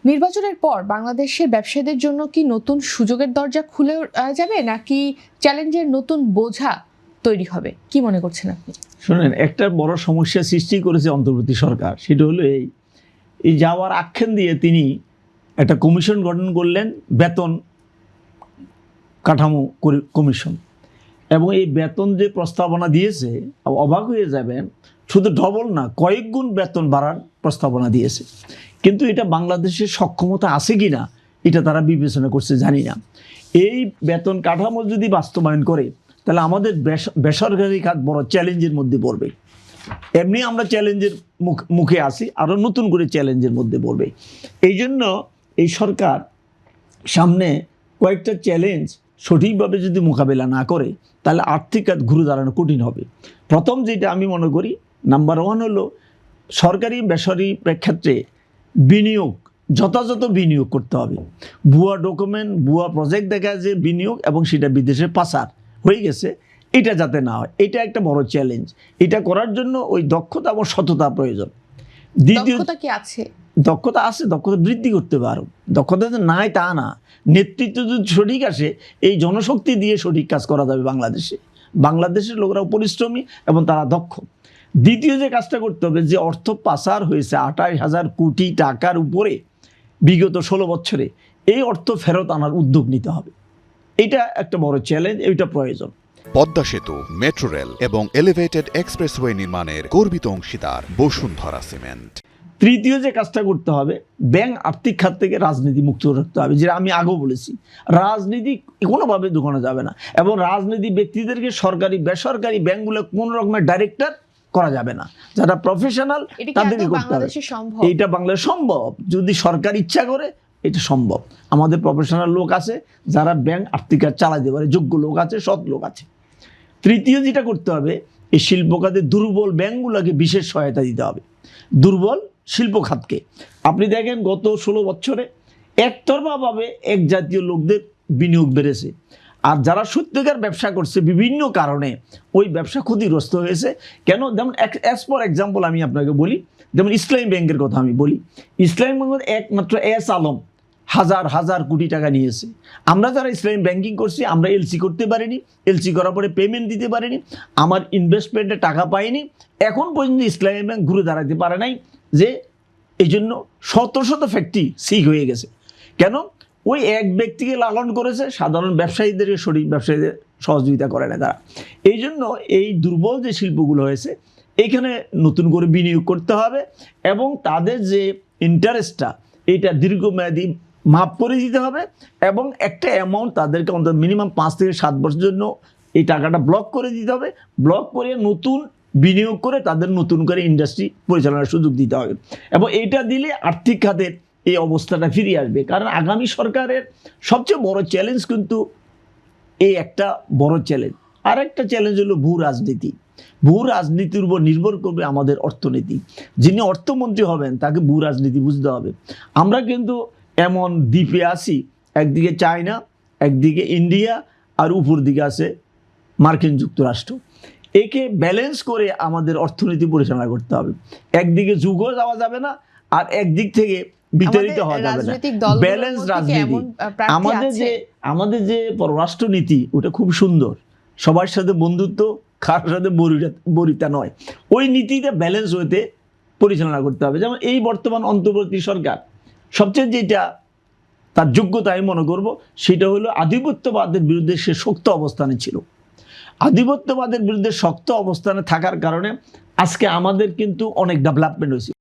নির্বাচনের পর বাংলাদেশের ব্যবসায়ীদের জন্য কি নতুন সুযোগের দরজা খুলে যাবে, নাকি চ্যালেঞ্জের নতুন বোঝা তৈরি হবে? কি মনে করছেন আপনি? শুনেন, একটা বড় সমস্যা সৃষ্টি করেছে অন্তর্বর্তী সরকার। সেটা হলো এই যাওয়ার আখ্যান দিয়ে তিনি একটা কমিশন গঠন করলেন, বেতন কাঠামো কমিশন। এবং এই বেতন যে প্রস্তাবনা দিয়েছে, অবাক হয়ে যাবেন, শুধু ডবল না, কয়েক গুণ বেতন বাড়ার প্রস্তাবনা দিয়েছে। কিন্তু এটা বাংলাদেশের সক্ষমতা আছে কি না এটা তারা বিবেচনা করছে জানি না। এই বেতন কাঠামো যদি বাস্তবায়ন করে তাহলে আমাদের বেসরকারি খাত বড় চ্যালেঞ্জের মধ্যে পড়বে। এমনি আমরা চ্যালেঞ্জের মুখে আসি, আরও নতুন করে চ্যালেঞ্জের মধ্যে পড়বে। এই জন্য এই সরকার সামনে কয়েকটা চ্যালেঞ্জ সঠিকভাবে যদি মোকাবেলা না করে তাহলে আর্থিক খাত ঘুরে দাঁড়ানো কঠিন হবে। প্রথম যেটা আমি মনে করি, নাম্বার 1 হলো সরকারি বেসরকারি ক্ষেত্রে বিনিয়োগ, যথাযথ বিনিয়োগ করতে হবে। ভুয়া ডকুমেন্ট, ভুয়া প্রজেক্ট দেখা যে বিনিয়োগ এবং সেটা বিদেশে পাচার হয়ে গেছে, এটা যাতে না হয়, এটা একটা বড় চ্যালেঞ্জ। এটা করার জন্য ওই দক্ষতা এবং সততা প্রয়োজন। দক্ষতা কি আছে? দক্ষতা আছে, দক্ষতা বৃদ্ধি করতে পারো। দক্ষতা যে নাই তা না, নেতৃত্ব যদি সঠিক আসে এই জনশক্তি দিয়ে সঠিক কাজ করা যাবে। বাংলাদেশের লোকরাও পরিশ্রমী এবং তারা দক্ষ। দ্বিতীয় যে কাজটা করতে হবে, যে অর্থ পাচার হয়েছে 28,000 কোটি টাকার উপরে বিগত 16 বছরে, এই অর্থ ফেরত আনার উদ্যোগ নিতে হবে। এটা একটা বড় চ্যালেঞ্জ, এটা প্রয়োজন। পদ্মা সেতু, মেট্রো রেল এবং এলিভেটেড এক্সপ্রেসওয়ে নির্মাণের গর্বিত অংশীদার বসুন্ধরা সিমেন্ট। তৃতীয় যে কাজটা করতে হবে, ব্যাংক আর্থিক খাত থেকে রাজনীতি মুক্ত রাখতে হবে। যেটা আমি আগেও বলেছি, রাজনীতি কোনোভাবে ঢুকানো যাবে না, এবং রাজনীতি ব্যক্তিদেরকে সরকারি বেসরকারি ব্যাংকগুলো কোনো রকমের ডাইরেক্টর করা যাবে না। যারা প্রফেশনাল তাদেরকে করতে হবে। এইটা বাংলাদেশ সম্ভব, যদি সরকার ইচ্ছা করে এটা সম্ভব। আমাদের প্রফেশনাল লোক আছে যারা ব্যাংক আর্থিক খাত চালাতে পারে, যোগ্য লোক আছে, সৎ লোক আছে। তৃতীয় যেটা করতে হবে, এই শিল্প খাতে দুর্বল ব্যাংকগুলোকে বিশেষ সহায়তা দিতে হবে। দুর্বল শিল্প খাতকে আপনি দেখেন গত 16 বছরে একতরফাভাবে এক জাতীয় লোকদের বিনিয়োগ বেড়েছে, আর যারা সত্যিকার ব্যবসা করছে বিভিন্ন কারণে ওই ব্যবসা ক্ষতিগ্রস্ত হয়েছে। কেন? যেমন অ্যাজ ফর এক্সাম্পল আমি আপনাকে বলি, যেমন ইসলামী ব্যাংকের কথা আমি বলি। ইসলামী ব্যাংকের একমাত্র এস আলম হাজার হাজার কোটি টাকা নিয়েছে। আমরা যারা ইসলামী ব্যাংকিং করছি আমরা এলসি করতে পারিনি, এলসি করার পরে পেমেন্ট দিতে পারিনি, আমার ইনভেস্টমেন্টে টাকা পাইনি। এখন পর্যন্ত ইসলামী ব্যাংক ঘুরে দাঁড়াতে পারে নাই, যে এই জন্য শত শত ফ্যাক্টরি সিক হয়ে গেছে। কেন? ওই এক ব্যক্তিকে লালন করেছে, সাধারণ ব্যবসায়ীদেরকে সঠিক ব্যবসায়ীদের সহযোগিতা করে না তারা। এই জন্য এই দুর্বল যে শিল্পগুলো হয়েছে এখানে নতুন করে বিনিয়োগ করতে হবে, এবং তাদের যে ইন্টারেস্টটা এইটা দীর্ঘমেয়াদী মাপ করে দিতে হবে, এবং একটা অ্যামাউন্ট তাদেরকে অন্তত মিনিমাম 5 থেকে 7 বছরের জন্য এই টাকাটা ব্লক করে দিতে হবে। ব্লক করে নতুন বিনিয়োগ করে তাদের নতুন করে ইন্ডাস্ট্রি পরিচালনার সুযোগ দিতে হবে, এবং এইটা দিলে আর্থিক খাতের এই অবস্থাটা ফিরিয়ে আসবে। কারণ আগামী সরকারের সবচেয়ে বড় চ্যালেঞ্জ কিন্তু এই একটা বড় চ্যালেঞ্জ। আর একটা চ্যালেঞ্জ হলো ভূ রাজনীতি। ভূ রাজনীতির উপর নির্ভর করবে আমাদের অর্থনীতি। যিনি অর্থমন্ত্রী হবেন তাকে ভূ রাজনীতি বুঝতে হবে। আমরা কিন্তু এমন দ্বীপে আছি, একদিকে চায়না, একদিকে ইন্ডিয়া, আর উপর দিকে আছে মার্কিন যুক্তরাষ্ট্র। একে ব্যালেন্স করে আমাদের অর্থনীতি পরিচালনা করতে হবে। একদিকে যুগও যাওয়া যাবে না, আর একদিক থেকে বিতাড়িত হওয়া যাবে না। ব্যালেন্স রাজনীতি। আমাদের যে পররাষ্ট্র নীতি ওটা খুব সুন্দর, সবার সাথে বন্ধুত্ব, কারোর সাথে বরিতা নয়। ওই নীতিটা ব্যালেন্স হইতে পরিচালনা করতে হবে। যেমন এই বর্তমান অন্তর্বর্তী সরকার সবচেয়ে যেটা তার যোগ্যতা আমি মনে করব সেটা হলো আধিপত্যবাদের বিরুদ্ধে সে শক্ত অবস্থানে ছিল। আধিপত্যবাদের বিরুদ্ধে শক্ত অবস্থানে থাকার কারণে আজকে আমাদের কিন্তু অনেক ডেভেলপমেন্ট হয়েছে।